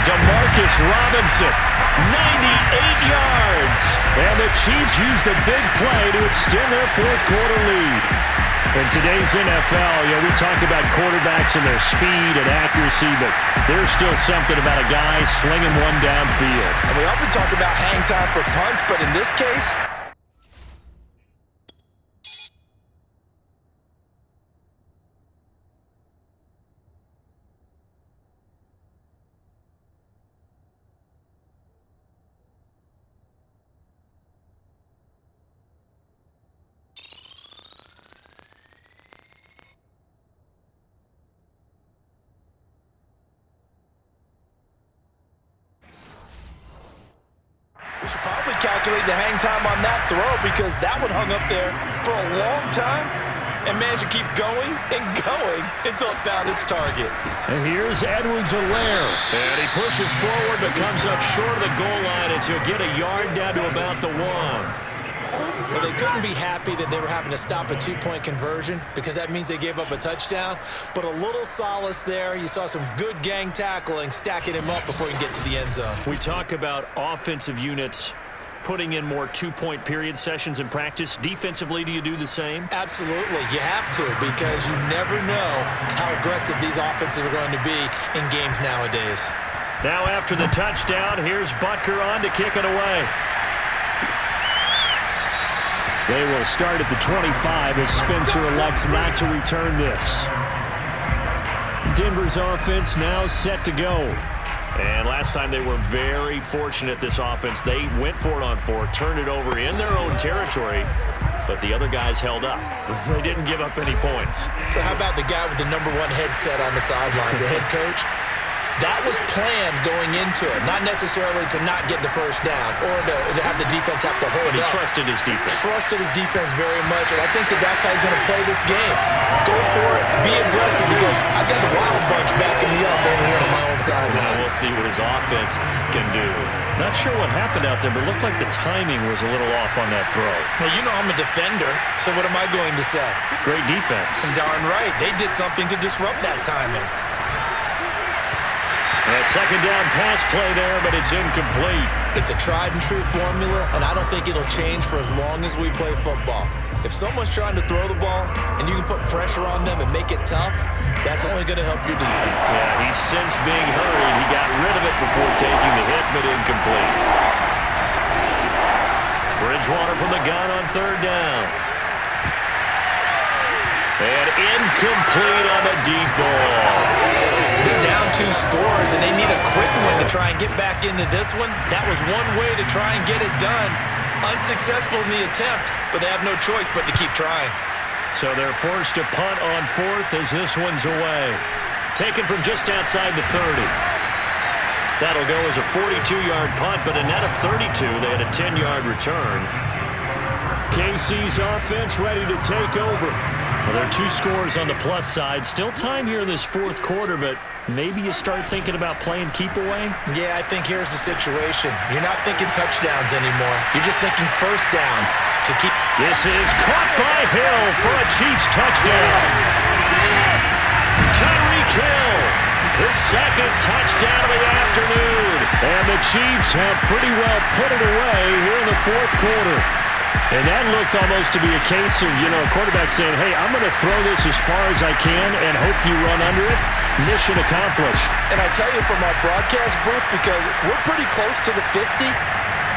Demarcus Robinson, 98 yards. And the Chiefs use the big play to extend their fourth quarter lead. In today's NFL, we talk about quarterbacks and their speed and accuracy, but there's still something about a guy slinging one downfield. And we often talk about hang time for punts, but in this case, we should probably calculate the hang time on that throw because that one hung up there for a long time and managed to keep going and going until it found its target. And here's Edwards-Helaire. And he pushes forward but comes up short of the goal line as he'll get a yard down to about the 1. Well, they couldn't be happy that they were having to stop a two-point conversion because that means they gave up a touchdown. But a little solace there. You saw some good gang tackling, stacking him up before he can get to the end zone. We talk about offensive units putting in more two-point period sessions in practice. Defensively, do you do the same? Absolutely. You have to because you never know how aggressive these offenses are going to be in games nowadays. Now after the touchdown, here's Butker on to kick it away. They will start at the 25 as Spencer elects not to return this. Denver's offense now set to go. And last time they were very fortunate, this offense. They went for it on 4, turned it over in their own territory, but the other guys held up. They didn't give up any points. So how about the guy with the number 1 headset on the sidelines, the head coach? That was planned going into it, not necessarily to not get the first down or to have the defense have to hold up. But he trusted his defense. Trusted his defense very much, and I think that's how he's going to play this game. Go for it, be aggressive, because I've got the wild bunch backing me up over here on my own sideline. Now we'll see what his offense can do. Not sure what happened out there, but it looked like the timing was a little off on that throw. Well, you know I'm a defender, so what am I going to say? Great defense. And darn right, they did something to disrupt that timing. A second down pass play there, but it's incomplete. It's a tried-and-true formula, and I don't think it'll change for as long as we play football. If someone's trying to throw the ball and you can put pressure on them and make it tough, that's only going to help your defense. Yeah, he's since being hurried. He got rid of it before taking the hit, but incomplete. Bridgewater from the gun on third down. And incomplete on the deep ball. They're down 2 scores, and they need a quick one to try and get back into this one. That was one way to try and get it done. Unsuccessful in the attempt, but they have no choice but to keep trying. So they're forced to punt on 4th as this one's away. Taken from just outside the 30. That'll go as a 42-yard punt, but a net of 32. They had a 10-yard return. KC's offense ready to take over. Well, there are 2 scores on the plus side. Still time here in this fourth quarter, but maybe you start thinking about playing keep away? Yeah, I think here's the situation. You're not thinking touchdowns anymore. You're just thinking first downs to keep. This is caught by Hill for a Chiefs touchdown. Tyreek Hill, his second touchdown of the afternoon. And the Chiefs have pretty well put it away here in the fourth quarter. And that looked almost to be a case of, a quarterback saying, hey, I'm going to throw this as far as I can and hope you run under it. Mission accomplished. And I tell you from our broadcast booth, because we're pretty close to the 50,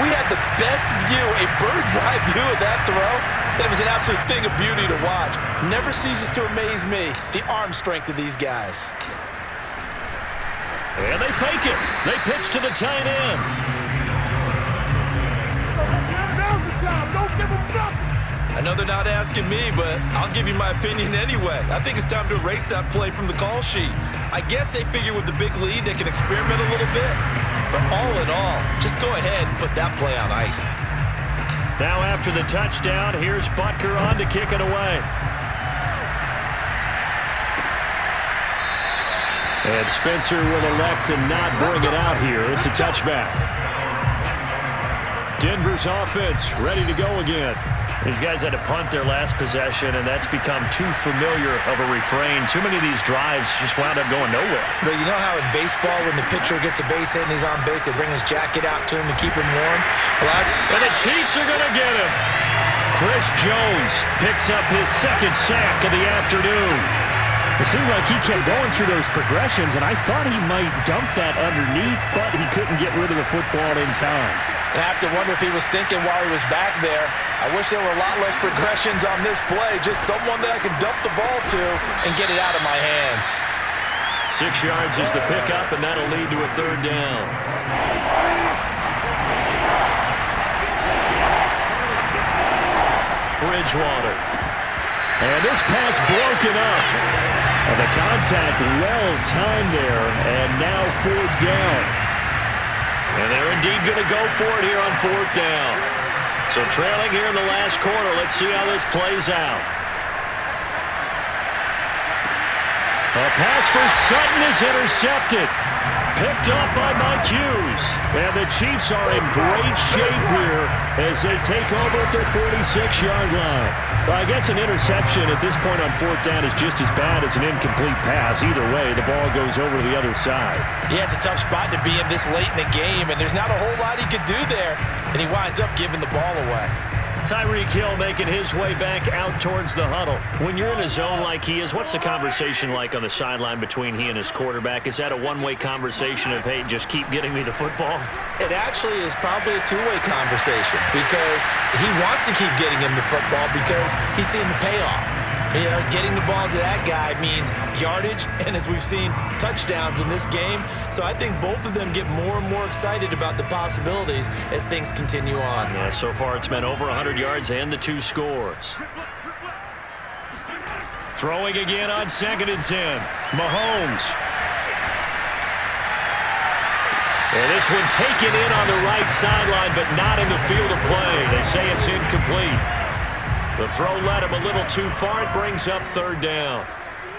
we had the best view, a bird's eye view of that throw. And it was an absolute thing of beauty to watch. Never ceases to amaze me, the arm strength of these guys. And they fake it. They pitch to the tight end. I know they're not asking me, but I'll give you my opinion anyway. I think it's time to erase that play from the call sheet. I guess they figure with the big lead they can experiment a little bit. But all in all, just go ahead and put that play on ice. Now after the touchdown, here's Butker on to kick it away. And Spencer will elect to not bring it out here. It's a touchback. Denver's offense ready to go again. These guys had to punt their last possession, and that's become too familiar of a refrain. Too many of these drives just wound up going nowhere. But you know how in baseball, when the pitcher gets a base hit and he's on base, they bring his jacket out to him to keep him warm? And the Chiefs are going to get him. Chris Jones picks up his second sack of the afternoon. It seemed like he kept going through those progressions, and I thought he might dump that underneath, but he couldn't get rid of the football in time. And I have to wonder if he was thinking while he was back there, I wish there were a lot less progressions on this play, just someone that I can dump the ball to and get it out of my hands. 6 yards is the pickup, and that'll lead to a third down. Bridgewater. And this pass broken up. And the contact well-timed there, and now fourth down. And they're indeed going to go for it here on fourth down. So trailing here in the last quarter, let's see how this plays out. A pass for Sutton is intercepted. Picked up by Mike Hughes. And the Chiefs are in great shape here as they take over at their 46-yard line. Well, I guess an interception at this point on fourth down is just as bad as an incomplete pass. Either way, the ball goes over to the other side. Yeah, it's a tough spot to be in this late in the game, and there's not a whole lot he could do there, and he winds up giving the ball away. Tyreek Hill making his way back out towards the huddle. When you're in a zone like he is, what's the conversation like on the sideline between he and his quarterback? Is that a one-way conversation of, hey, just keep getting me the football? It actually is probably a two-way conversation because he wants to keep getting him the football because he's seeing the payoff. You know, getting the ball to that guy means yardage, and as we've seen, touchdowns in this game. So I think both of them get more and more excited about the possibilities as things continue on. Yeah, so far it's been over 100 yards and the 2 scores. Throwing again on 2nd and 10. Mahomes. And this one taken in on the right sideline, but not in the field of play. They say it's incomplete. The throw led him a little too far. It brings up third down.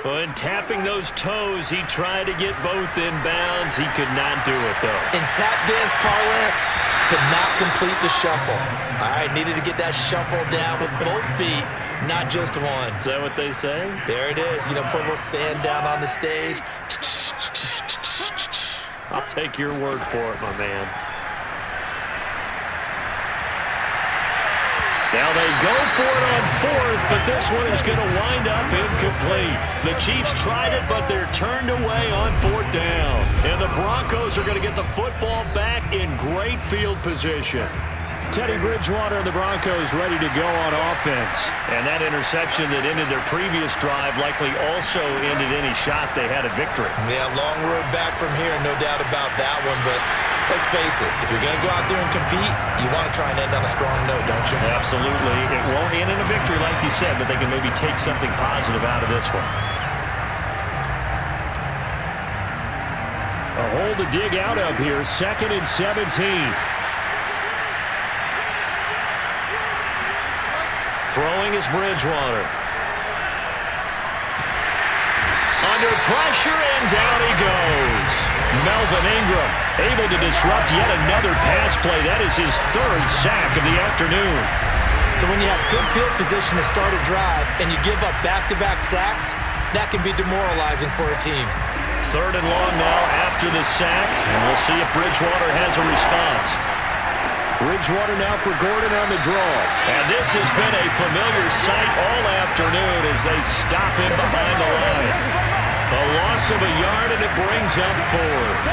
When tapping those toes, he tried to get both in bounds. He could not do it, though. In tap dance parlance, could not complete the shuffle. All right, needed to get that shuffle down with both feet, not just one. Is that what they say? There it is. You know, put a little sand down on the stage. I'll take your word for it, my man. Now they go for it on fourth, but this one is going to wind up incomplete. The Chiefs tried it, but they're turned away on fourth down. And the Broncos are going to get the football back in great field position. Teddy Bridgewater and the Broncos ready to go on offense. And that interception that ended their previous drive likely also ended any shot they had at victory. Yeah, long road back from here, no doubt about that one, but let's face it, if you're going to go out there and compete, you want to try and end on a strong note, don't you? Absolutely. It won't end in a victory like you said, but they can maybe take something positive out of this one. A hole to dig out of here, 2nd and 17. Throwing is Bridgewater. Under pressure, and down he goes. Melvin Ingram able to disrupt yet another pass play. That is his 3rd sack of the afternoon. So when you have good field position to start a drive and you give up back-to-back sacks, that can be demoralizing for a team. 3rd and long now after the sack, and we'll see if Bridgewater has a response. Bridgewater now for Gordon on the draw. And this has been a familiar sight all afternoon as they stop him behind the line. A loss of a yard, and it brings up 4th.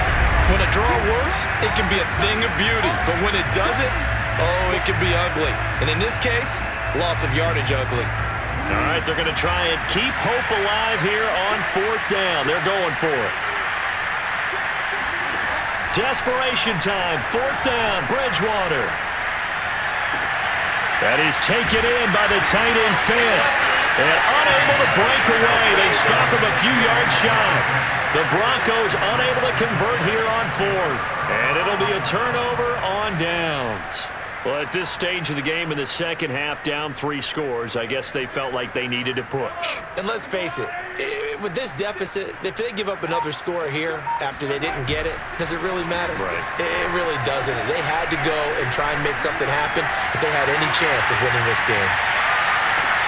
When a draw works, it can be a thing of beauty. But when it doesn't, oh, it can be ugly. And in this case, loss of yardage ugly. All right, they're going to try and keep hope alive here on 4th down. They're going for it. Desperation time, 4th down, Bridgewater. That is taken in by the tight end Fant. And unable to break away. They stop him a few yards shy. The Broncos unable to convert here on 4th. And it'll be a turnover on downs. Well, at this stage of the game in the second half, down 3 scores, I guess they felt like they needed to push. And let's face it, with this deficit, if they give up another score here after they didn't get it, does it really matter? Right. It really doesn't. They had to go and try and make something happen if they had any chance of winning this game.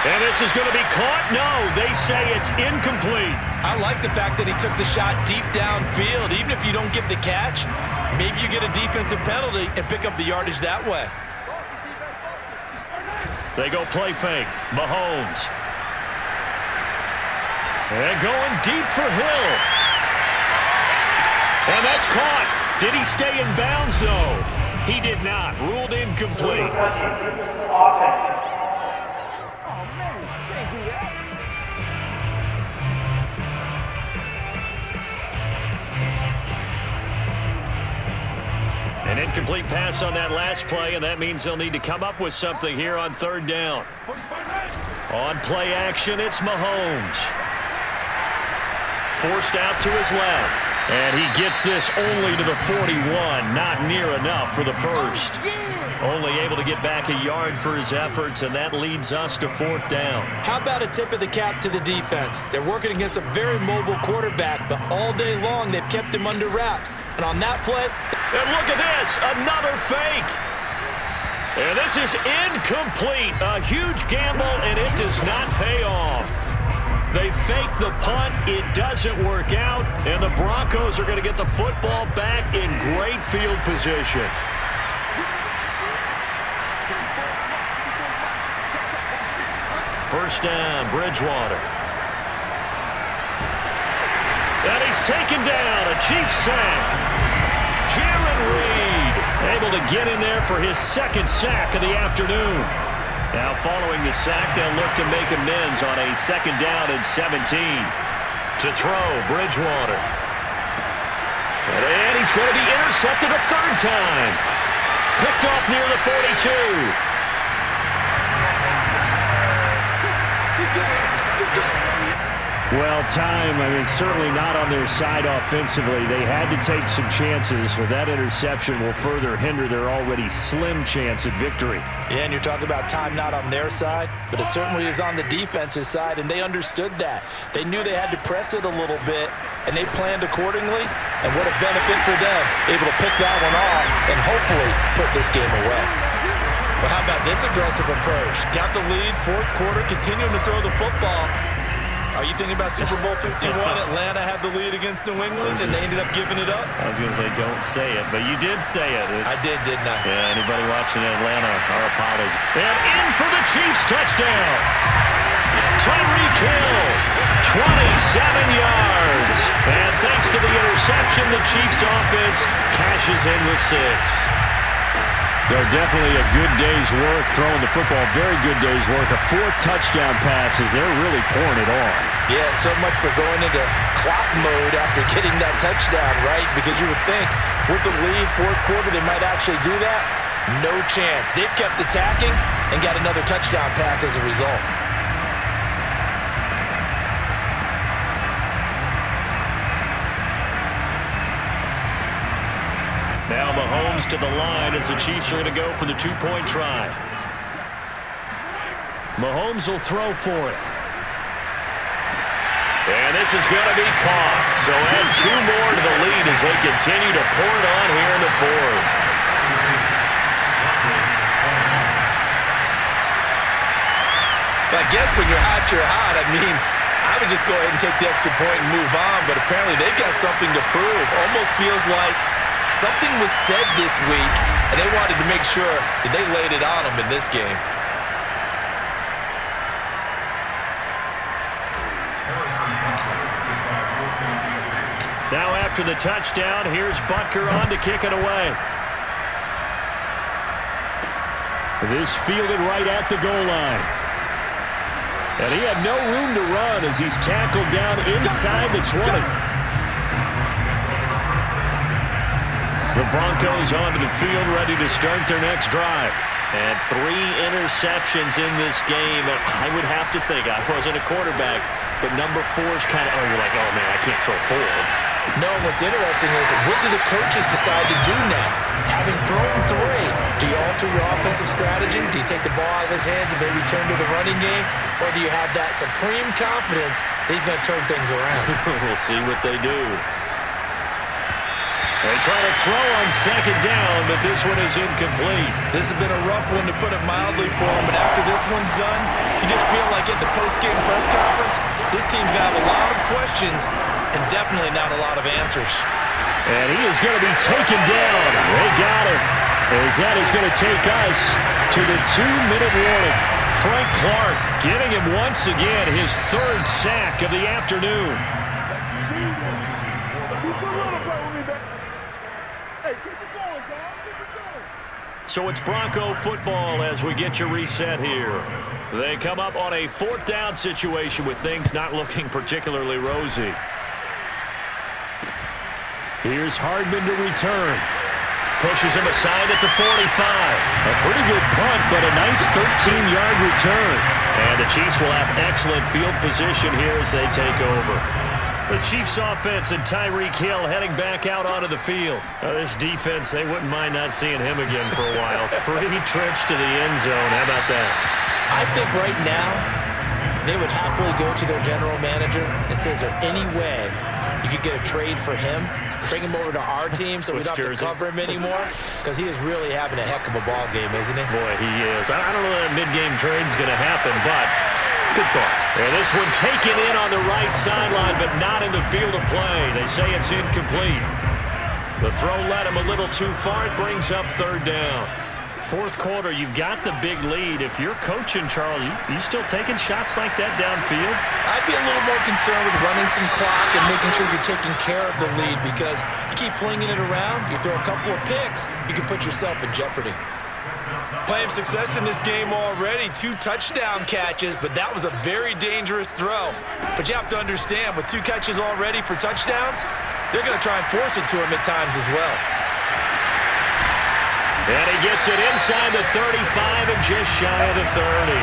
And this is going to be caught? No, they say it's incomplete. I like the fact that he took the shot deep downfield. Even if you don't get the catch, maybe you get a defensive penalty and pick up the yardage that way. They go play fake. Mahomes. And going deep for Hill. And that's caught. Did he stay in bounds, though? He did not. Ruled incomplete. An incomplete pass on that last play, and that means they'll need to come up with something here on 3rd down. On play action, it's Mahomes. Forced out to his left. And he gets this only to the 41. Not near enough for the first. Only able to get back a yard for his efforts, and that leads us to 4th down. How about a tip of the cap to the defense? They're working against a very mobile quarterback, but all day long they've kept him under wraps. And on that play... And look at this, another fake. And this is incomplete. A huge gamble, and it does not pay off. They fake the punt. It doesn't work out, and the Broncos are going to get the football back in great field position. First down, Bridgewater. And he's taken down, a Chiefs sack. Jaron Reed able to get in there for his 2nd sack of the afternoon. Now following the sack, they'll look to make amends on a 2nd down and 17. To throw, Bridgewater. And he's going to be intercepted a 3rd time. Picked off near the 42. Well, time, certainly not on their side offensively. They had to take some chances, but that interception will further hinder their already slim chance at victory. Yeah, and you're talking about time not on their side, but it certainly is on the defense's side, and they understood that. They knew they had to press it a little bit, and they planned accordingly, and what a benefit for them, able to pick that one off and hopefully put this game away. Well, how about this aggressive approach? Got the lead, 4th quarter, continuing to throw the football. Are you thinking about Super Bowl 51? Atlanta had the lead against New England, and they ended up giving it up? I was going to say, don't say it, but you did say it. I didn't I? Yeah, anybody watching Atlanta, our apologies. And in for the Chiefs touchdown. Tyreek Hill, 27 yards. And thanks to the interception, the Chiefs offense cashes in with 6. They're definitely a good day's work throwing the football. Very good day's work. A 4th touchdown pass as they're really pouring it on. Yeah, and so much for going into clock mode after getting that touchdown, right? Because you would think with the lead, 4th quarter, they might actually do that. No chance. They've kept attacking and got another touchdown pass as a result. Now Mahomes to the line as the Chiefs are going to go for the 2-point try. Mahomes will throw for it. And this is going to be caught. So add 2 more to the lead as they continue to pour it on here in the 4th. I guess when you're hot, you're hot. I would just go ahead and take the extra point and move on, but apparently they've got something to prove. Almost feels like something was said this week, and they wanted to make sure that they laid it on them in this game. Now after the touchdown, here's Butker on to kick it away. This fielded right at the goal line. And he had no room to run as he's tackled down inside the 20. The Broncos onto the field, ready to start their next drive. And 3 interceptions in this game. And I would have to think, I wasn't a quarterback, but number 4 is kind of, you're like, oh, man, I can't throw 4. No, what's interesting is what do the coaches decide to do now? Having thrown 3, do you alter your offensive strategy? Do you take the ball out of his hands and maybe turn to the running game? Or do you have that supreme confidence that he's going to turn things around? We'll see what they do. They try to throw on 2nd down, but this one is incomplete. This has been a rough one, to put it mildly, for him. But after this one's done, you just feel like at the post-game press conference, this team's going to have a lot of questions and definitely not a lot of answers. And he is going to be taken down. They got him. As that is going to take us to the 2-minute warning. Frank Clark getting him once again his 3rd sack of the afternoon. So it's Bronco football as we get you reset here. They come up on a 4th down situation with things not looking particularly rosy. Here's Hardman to return. Pushes him aside at the 45. A pretty good punt, but a nice 13-yard return. And the Chiefs will have excellent field position here as they take over. The Chiefs offense and Tyreek Hill heading back out onto the field. This defense, they wouldn't mind not seeing him again for a while. 3 trips to the end zone. How about that? I think right now they would happily go to their general manager and say, is there any way you could get a trade for him? Bring him over to our team so we don't have to cover him anymore? Because he is really having a heck of a ball game, isn't he? Boy, he is. I don't know that mid-game trade's going to happen, but good thought. And this one taken in on the right sideline, but not in the field of play. They say it's incomplete. The throw led him a little too far. It brings up 3rd down. 4th quarter, you've got the big lead. If you're coaching, Charles, you still taking shots like that downfield? I'd be a little more concerned with running some clock and making sure you're taking care of the lead, because you keep flinging it around, you throw a couple of picks, you can put yourself in jeopardy. Plenty of success in this game already. 2 touchdown catches, but that was a very dangerous throw. But you have to understand, with 2 catches already for touchdowns, they're going to try and force it to him at times as well. And he gets it inside the 35 and just shy of the 30.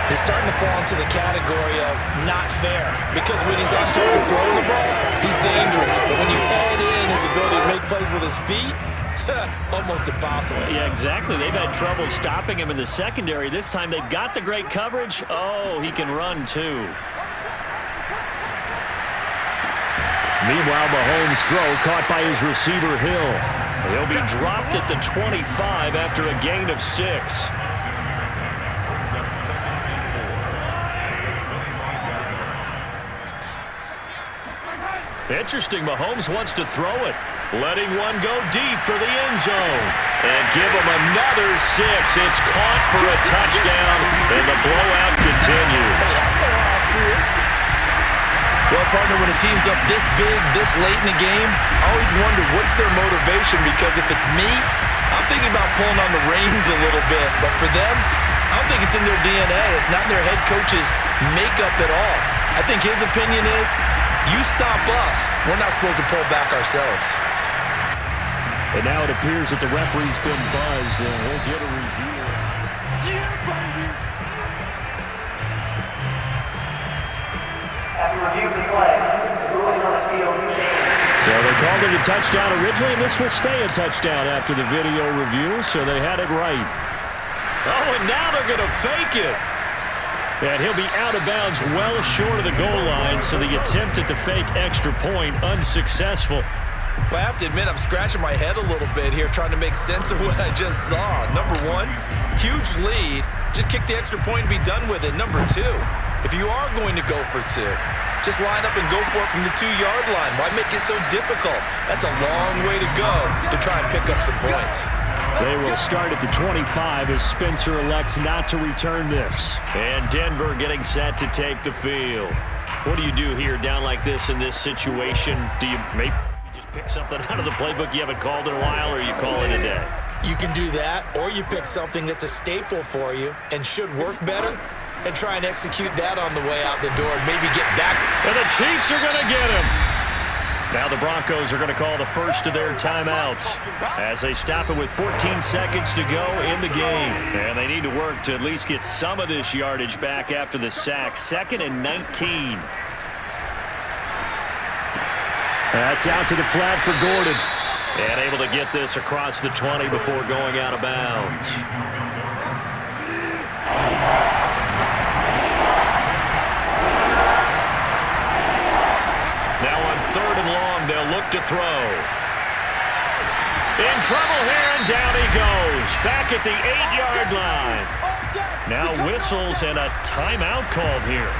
He's starting to fall into the category of not fair, because when he's on target throwing the ball, he's dangerous. But when you add in his ability to make plays with his feet, almost impossible. Yeah, exactly. They've had trouble stopping him in the secondary. This time they've got the great coverage. Oh, he can run too. Meanwhile, Mahomes' throw caught by his receiver, Hill. He'll be dropped at the 25 after a gain of 6. Interesting, Mahomes wants to throw it. Letting one go deep for the end zone. And give him another 6. It's caught for a touchdown, and the blowout continues. Well, partner, when a team's up this big, this late in the game, I always wonder what's their motivation, because if it's me, I'm thinking about pulling on the reins a little bit. But for them, I don't think it's in their DNA. It's not in their head coach's makeup at all. I think his opinion is, you stop us, we're not supposed to pull back ourselves. And now it appears that the referee's been buzzed, and we'll get a review. Yeah, baby! So they called it a touchdown originally, and this will stay a touchdown after the video review, so they had it right. Oh, and now they're going to fake it. And he'll be out of bounds well short of the goal line, so the attempt at the fake extra point unsuccessful. Well, I have to admit, I'm scratching my head a little bit here trying to make sense of what I just saw. Number 1, huge lead. Just kick the extra point and be done with it. Number 2, if you are going to go for 2, just line up and go for it from the 2-yard line. Why make it so difficult? That's a long way to go to try and pick up some points. They will start at the 25 as Spencer elects not to return this. And Denver getting set to take the field. What do you do here down like this in this situation? Do you maybe just pick something out of the playbook you haven't called in a while, or you call it a day? You can do that, or you pick something that's a staple for you and should work better, and try and execute that on the way out the door and maybe get back. And the Chiefs are going to get him. Now the Broncos are going to call the first of their timeouts as they stop it with 14 seconds to go in the game. And they need to work to at least get some of this yardage back after the sack. 2nd and 19. That's out to the flat for Gordon. And able to get this across the 20 before going out of bounds. Now on 3rd and long, they'll look to throw. In trouble here, and down he goes. Back at the 8-yard line. Now whistles and a timeout called here.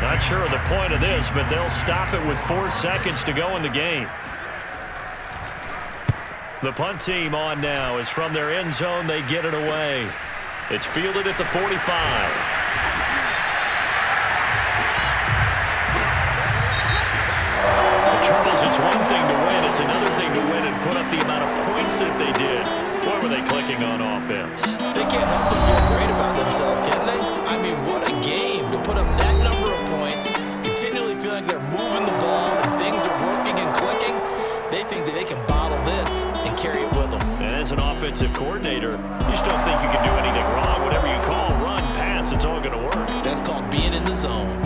Not sure of the point of this, but they'll stop it with 4 seconds to go in the game. The punt team on now is from their end zone. They get it away. It's fielded at the 45. Charles, it's one thing to win. It's another thing to win and put up the amount of points that they did. Boy, were they clicking on offense. They can't help but feel great about themselves, can they? I mean, what a game to put up that number of points, continually feel like they're moving the ball and things are working and clicking. They think that they can bottle this and carry it with them. And as an offensive coordinator, you just don't think you can do anything wrong. Whatever you call, run, pass, it's all going to work. That's called being in the zone.